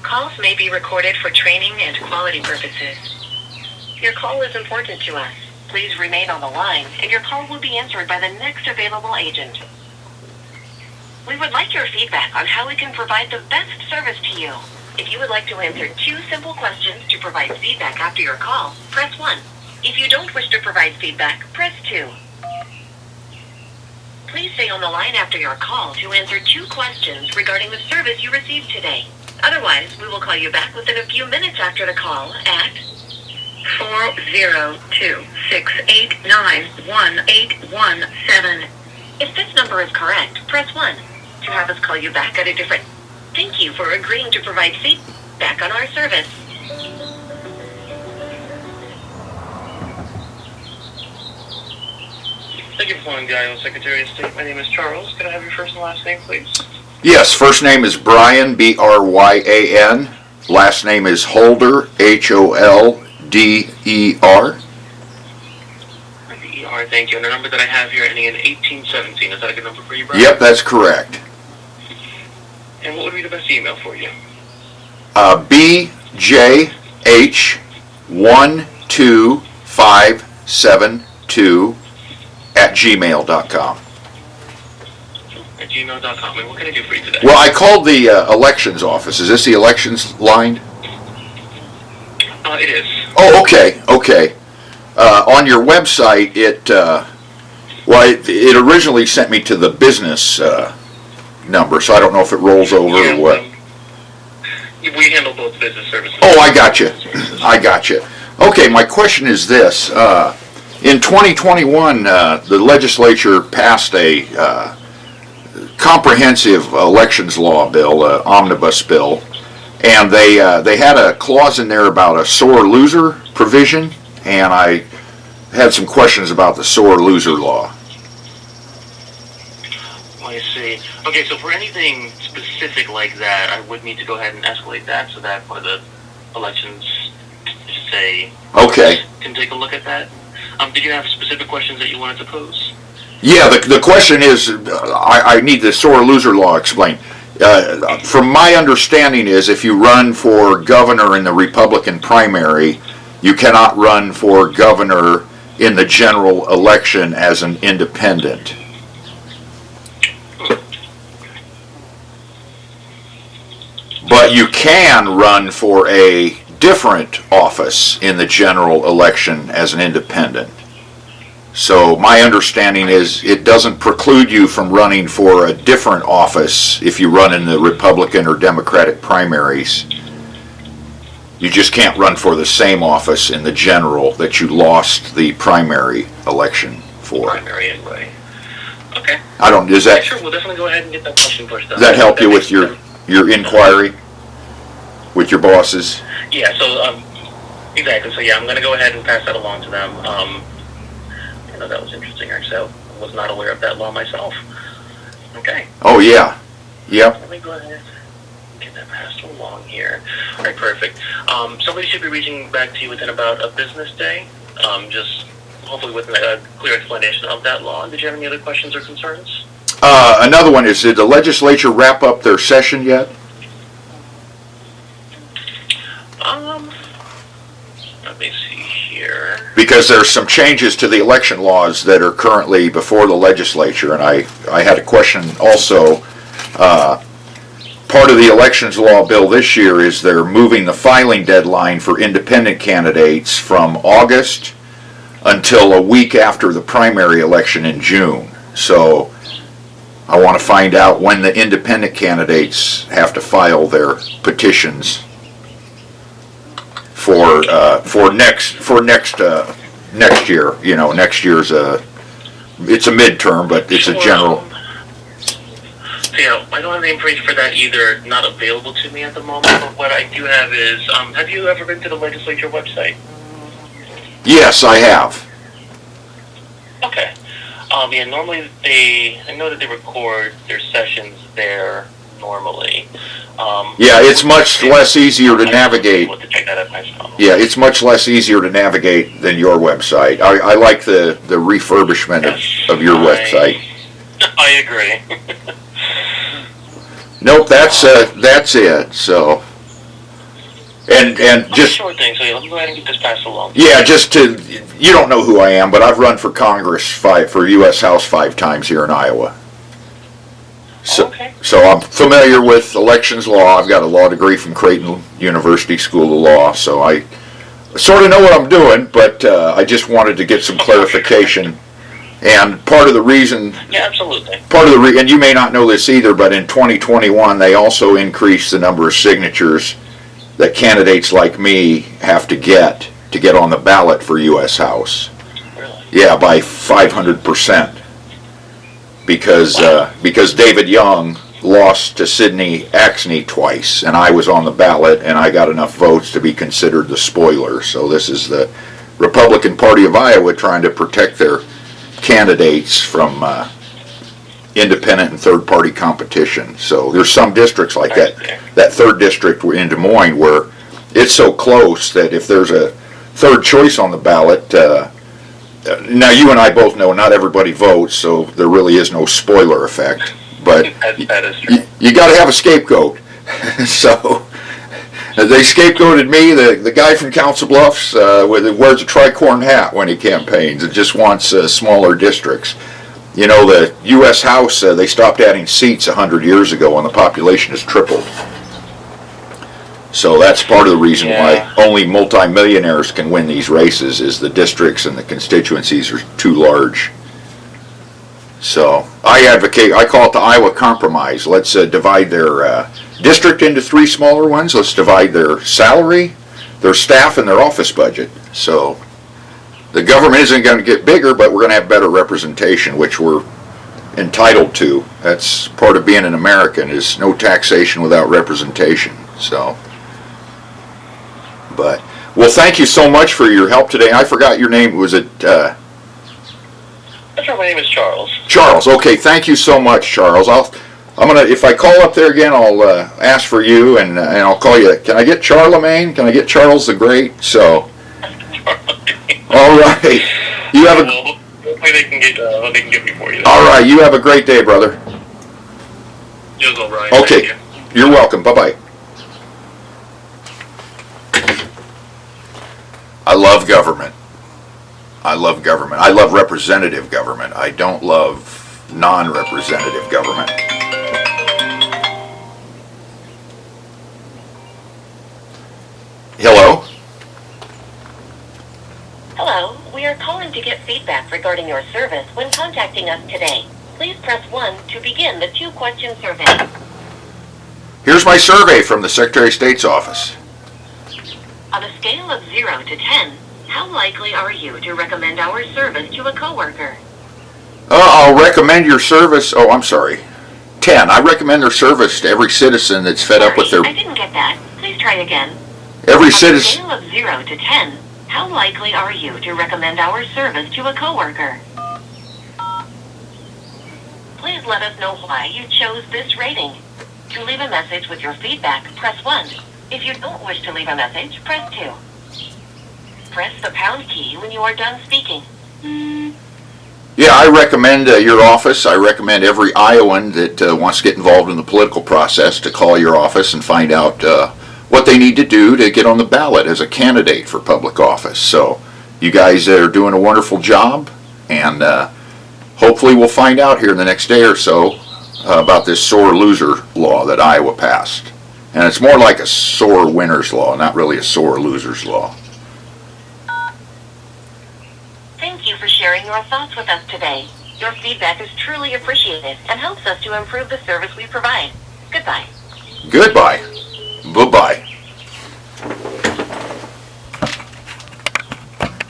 Calls may be recorded for training and quality purposes. Your call is important to us. Please remain on the line, and your call will be answered by the next available agent. We would like your feedback on how we can provide the best service to you. If you would like to answer 2 simple questions to provide feedback after your call, press 1. If you don't wish to provide feedback, press 2. Please stay on the line after your call to answer 2 questions regarding the service you received today. Otherwise, we will call you back within a few minutes after the call at 402-689-1817. If this number is correct, press 1 to have us call you back at a different... Thank you for agreeing to provide feedback on our service. Thank you for calling the Iowa Secretary of State. My name is Charles. Could I have your first and last name, please? Yes, first name is Brian, B-R-Y-A-N. Last name is Holder, H-O-L-D-E-R. D-E-R, thank you. And the number that I have here ending in 1817, is that a good number for you, Brian? Yep, that's correct. And what would be the best email for you? BJH12572 at gmail.com. At gmail.com. And what can I do for you today? Well, I called the elections office. Is this the elections line? It is. Oh, okay. On your website, it originally sent me to the business number, so I don't know if it rolls over or what. We handle both business services. Oh, I got you. Okay, my question is this. In 2021, the legislature passed a comprehensive elections law bill, omnibus bill, and they had a clause in there about a sore loser provision, and I had some questions about the sore loser law. I see. Okay, so for anything specific like that, I would need to go ahead and escalate that so that one of the elections, say, Okay. can take a look at that. Did you have specific questions that you wanted to pose? Yeah, the question is, I need the sore loser law explained. From my understanding is if you run for governor in the Republican primary, you cannot run for governor in the general election as an independent. But you can run for a different office in the general election as an independent. So my understanding is it doesn't preclude you from running for a different office if you run in the Republican or Democratic primaries. You just can't run for the same office in the general that you lost the primary election for. Primary anyway. Okay. Is that... Sure, we'll definitely go ahead and get that question pushed out. Does that help you with your inquiry with your bosses? Yeah, so, exactly. So, yeah, I'm going to go ahead and pass that along to them. That was interesting, actually. I was not aware of that law myself. Okay. Oh, yeah. Yep. Let me go ahead and get that passed along here. All right, perfect. Somebody should be reaching back to you within about a business day, just hopefully with a clear explanation of that law. Did you have any other questions or concerns? Another one is, did the legislature wrap up their session yet? Let me see here. Because there's some changes to the election laws that are currently before the legislature, and I had a question also. Part of the elections law bill this year is they're moving the filing deadline for independent candidates from August until a week after the primary election in June. So I want to find out when the independent candidates have to file their petitions for next year. You know, next year's it's a midterm, but it's a general. Yeah, I don't have the information for that either. Not available to me at the moment. But what I do have is, have you ever been to the legislature website? Yes, I have. Okay. Yeah, normally I know that they record their sessions there normally. Yeah, it's much less easier to navigate. To check that out myself. Yeah, it's much less easier to navigate than your website. I like the refurbishment of your website. I agree. Nope, that's it. So, And just, Sure thing. So yeah, let me go ahead and get this passed along. yeah, just to, you don't know who I am, but I've run for Congress for U.S. House 5 times here in Iowa. Okay. So I'm familiar with elections law. I've got a law degree from Creighton University School of Law, so I sort of know what I'm doing, but I just wanted to get some clarification. And part of the reason, Yeah, absolutely. and you may not know this either, but in 2021 they also increased the number of signatures that candidates like me have to get on the ballot for U.S. House. Really? Yeah, by 500%. Because David Young lost to Sidney Axney twice, and I was on the ballot, and I got enough votes to be considered the spoiler. So this is the Republican Party of Iowa trying to protect their candidates from independent and third-party competition. So there's some districts like that. That third district in Des Moines where it's so close that if there's a third choice on the ballot, now you and I both know not everybody votes, so there really is no spoiler effect. But That is true. you got to have a scapegoat. So they scapegoated me, the guy from Council Bluffs, wears a tricorn hat when he campaigns. It just wants smaller districts. You know, the U.S. House, they stopped adding seats 100 years ago, and the population has tripled. So that's part of the reason why only multimillionaires can win these races, is the districts and the constituencies are too large. So I call it the Iowa Compromise. Let's divide their district into 3 smaller ones. Let's divide their salary, their staff, and their office budget. So the government isn't going to get bigger, but we're going to have better representation, which we're entitled to. That's part of being an American, is no taxation without representation. So, but, well, thank you so much for your help today. I forgot your name. Was it That's right. My name is Charles. Charles? Okay, thank you so much, Charles. I'm gonna, if I call up there again, I'll ask for you, and I'll call you. Can I get Charlemagne? Can I get Charles the Great? So, all right. You have a. Hopefully they can get me for you. All right. You have a great day, brother. You as well, Brian. Okay. Thank you. You're welcome. Bye bye. I love government. I love government. I love representative government. I don't love non-representative government. Hello? Hello, we are calling to get feedback regarding your service when contacting us today. Please press 1 to begin the 2-question survey. Here's my survey from the Secretary of State's office. On a scale of 0 to 10, how likely are you to recommend our service to a coworker? I'll recommend your service. Oh, I'm sorry. 10. I recommend their service to every citizen that's fed up with their. I didn't get that. Please try again. Every On a citizen. scale of 0 to 10, how likely are you to recommend our service to a coworker? Please let us know why you chose this rating. To leave a message with your feedback, press 1. If you don't wish to leave a message, press 2. Press the pound key when you are done speaking. Yeah, I recommend your office. I recommend every Iowan that wants to get involved in the political process to call your office and find out what they need to do to get on the ballot as a candidate for public office. So you guys are doing a wonderful job, and hopefully we'll find out here in the next day or so about this sore loser law that Iowa passed. And it's more like a sore winner's law, not really a sore loser's law. Thank you for sharing your thoughts with us today. Your feedback is truly appreciated and helps us to improve the service we provide. Goodbye. Goodbye.